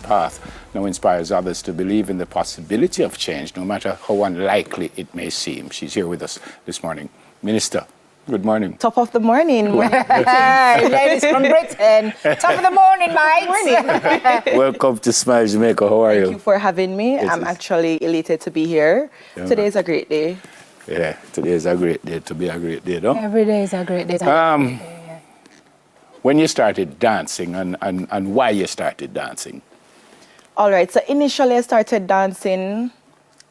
path now inspires others to believe in the possibility of change, no matter how unlikely it may seem. She's here with us this morning. Minister, good morning. Top of the morning. Hey, ladies from Britain. Top of the morning, mates. Welcome to Smile Jamaica. How are you? Thank you for having me. I'm actually elated to be here. Yeah, Today is a great day. Yeah, today is a great day to be a great day, no? Every day is a great day. When you started dancing and why you started dancing? All right, so initially I started dancing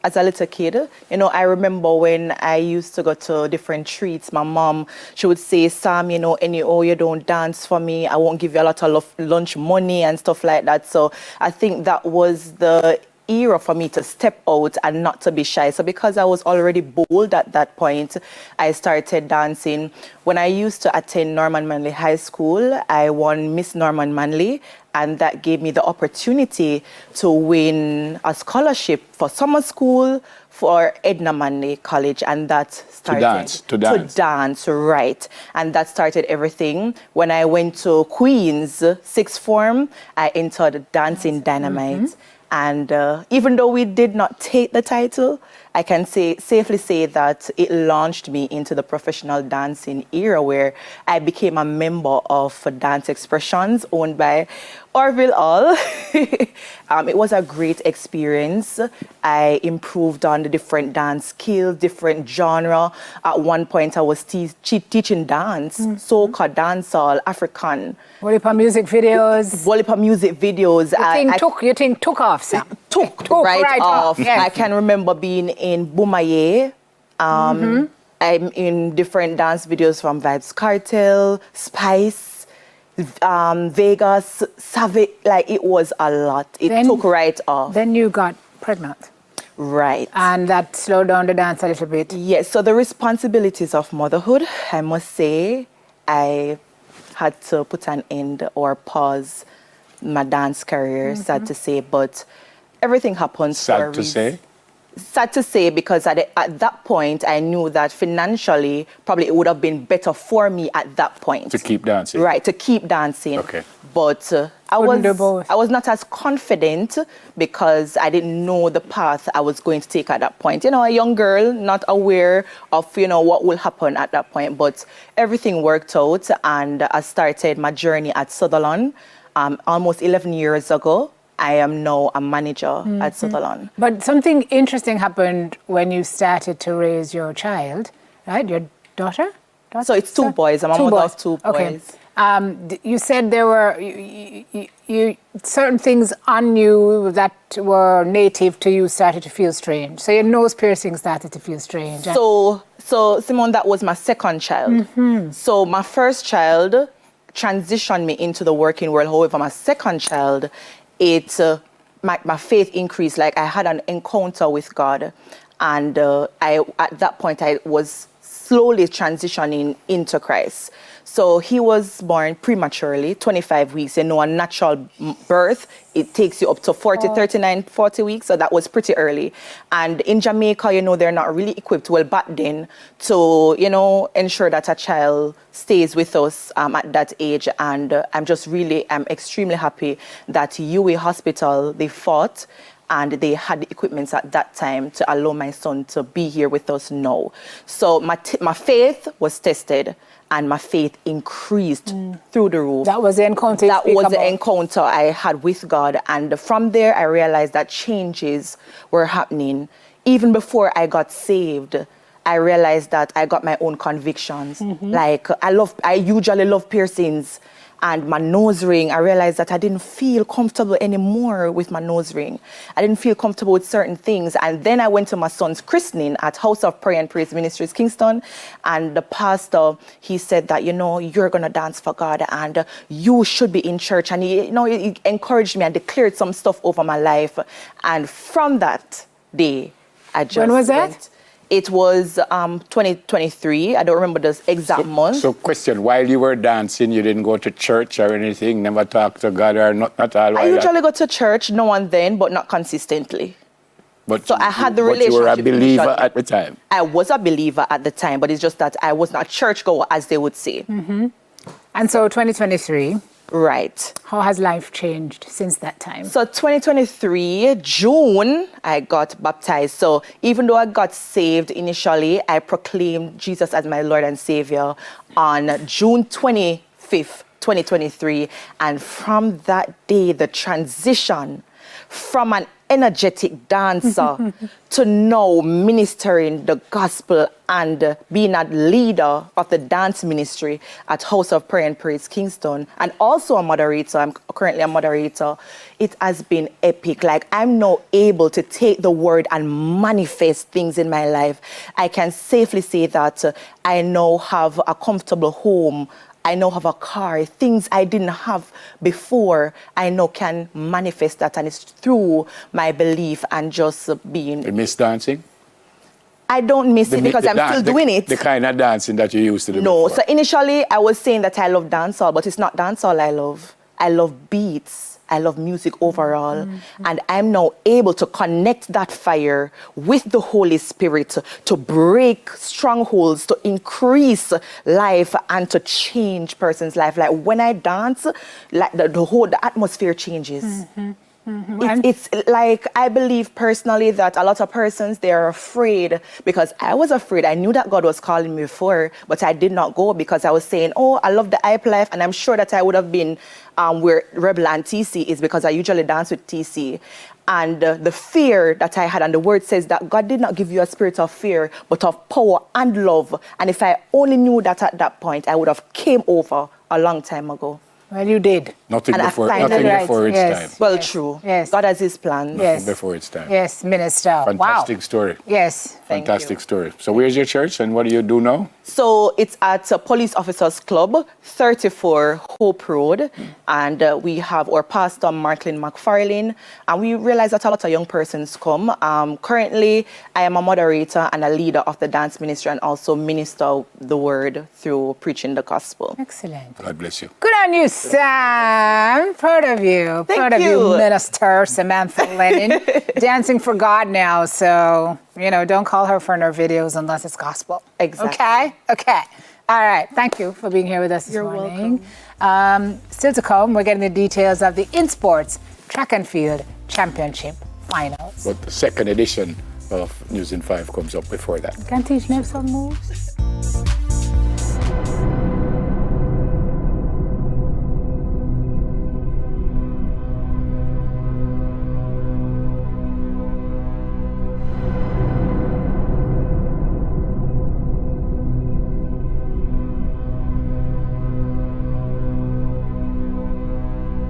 as a little kid. You know, I remember when I used to go to different treats, my mom, she would say, Sam, you know, you don't dance for me, I won't give you a lot of lunch money and stuff like that. So I think that was the era for me to step out and not to be shy. So because I was already bold at that point, I started dancing. When I used to attend Norman Manley High School, I won Miss Norman Manley, and that gave me the opportunity to win a scholarship for summer school for Edna Manley College, and that started to dance, right. And that started everything. When I went to Queen's sixth form, I entered Dancing Dynamite. And even though we did not take the title, I can safely say that it launched me into the professional dancing era where I became a member of Dance Expressions owned by Orville All. It was a great experience. I improved on the different dance skills, different genre. At one point, I was teaching dance, soca, dancehall, African. Wolipa music videos. Wolipa music videos. You think took off, Sam? Took right off. Yes. I can remember being in Boomaye. I'm in different dance videos from Vibes Cartel, Spice, Vegas, Savage. Like, it was a lot. It took right off. Then you got pregnant. Right. And that slowed down the dance a little bit. Yes, so the responsibilities of motherhood, I must say, I had to put an end or pause my dance career, sad to say, but everything happens for a reason. Sad to say? Sad to say, because at that point, I knew that financially, probably it would have been better for me at that point. To keep dancing? Right, to keep dancing. Okay. But I was not as confident because I didn't know the path I was going to take at that point. You know, a young girl, not aware of, you know, what will happen at that point. But everything worked out, and I started my journey at Sutherland almost 11 years ago. I am now a manager at Sutherland. But something interesting happened when you started to raise your child, right? Your daughter? So it's two boys. I'm a mother of two boys. Okay. You said there were you certain things on you that were native to you started to feel strange. So your nose piercing started to feel strange. So Simone, that was my second child. So my first child transitioned me into the working world. However, my second child, my faith increased. Like, I had an encounter with God, and at that point I was slowly transitioning into Christ. So he was born prematurely, 25 weeks. You know, a natural birth, it takes you up to 40 weeks. So that was pretty early. And in Jamaica, you know, they're not really equipped well back then to, you know, ensure that a child stays with us at that age. And I'm extremely happy that UA Hospital, they fought and they had the equipment at that time to allow my son to be here with us now. So my faith was tested, and my faith increased through the roof. That was the encounter. That was the encounter I had with God. And from there, I realized that changes were happening. Even before I got saved, I realized that I got my own convictions. Like, I usually love piercings. And my nose ring, I realized that I didn't feel comfortable anymore with my nose ring. I didn't feel comfortable with certain things. And then I went to my son's christening at House of Prayer and Praise Ministries, Kingston. And the pastor, he said that, you know, you're going to dance for God and you should be in church. And he encouraged me and declared some stuff over my life. And from that day, I just When was that? It was 2023. I don't remember the exact month. So question, while you were dancing, you didn't go to church or anything, never talk to God or not at all? I usually go to church now and then, but not consistently. So I had the relationship. But you were a believer at the time? I was a believer at the time, but it's just that I was not churchgoer, as they would say. And so 2023, Right. How has life changed since that time? So 2023, June, I got baptized. So even though I got saved initially, I proclaimed Jesus as my Lord and Savior on June 25th, 2023. And from that day, the transition from an energetic dancer to now ministering the gospel and being a leader of the dance ministry at House of Prayer and Praise Kingston, and also a moderator. I'm currently a moderator. It has been epic. Like, I'm now able to take the word and manifest things in my life. I can safely say that I now have a comfortable home. I now have a car. Things I didn't have before, I now can manifest that, and it's through my belief and just being. You miss dancing? I don't miss it because I'm still doing it. The kind of dancing that you used to do No, before. so initially I was saying that I love dancehall, but it's not dancehall I love. I love beats. I love music overall. And I'm now able to connect that fire with the Holy Spirit to break strongholds, to increase life, and to change person's life. Like, when I dance, like the atmosphere changes. It's like, I believe personally that a lot of persons, they're afraid, because I was afraid. I knew that God was calling me before, but I did not go because I was saying, oh, I love the hype life, and I'm sure that I would have been where Rebel and TC is, because I usually dance with TC. And the fear that I had, and the word says that God did not give you a spirit of fear, but of power and love. And if I only knew that at that point, I would have came over a long time ago. Well, you did. Nothing And I before, find nothing that before its Yes. time. Well, Yes. true. Yes. God has his plans. Yes. Before its time. Yes, Minister. Fantastic Wow. story. Yes. Thank Fantastic you. story. So where's your church and what do you do now? So it's at Police Officers Club, 34 Hope Road. And we have our pastor, Marklin McFarlane. And we realize that a lot of young persons come. Currently, I am a moderator and a leader of the dance ministry, and also minister the word through preaching the gospel. Excellent. God bless you. Good on you, Sam. Proud of you. Thank Proud of you. you, Minister Samantha Lennon. Dancing for God now, so, don't call her for her videos unless it's gospel. Exactly. Okay? Okay. All right. Thank you for being here with us this You're morning. Still to come, we're getting the details of the InSports Track and Field Championship Finals. But the second edition of News in 5 comes up before that. Can teach me some moves?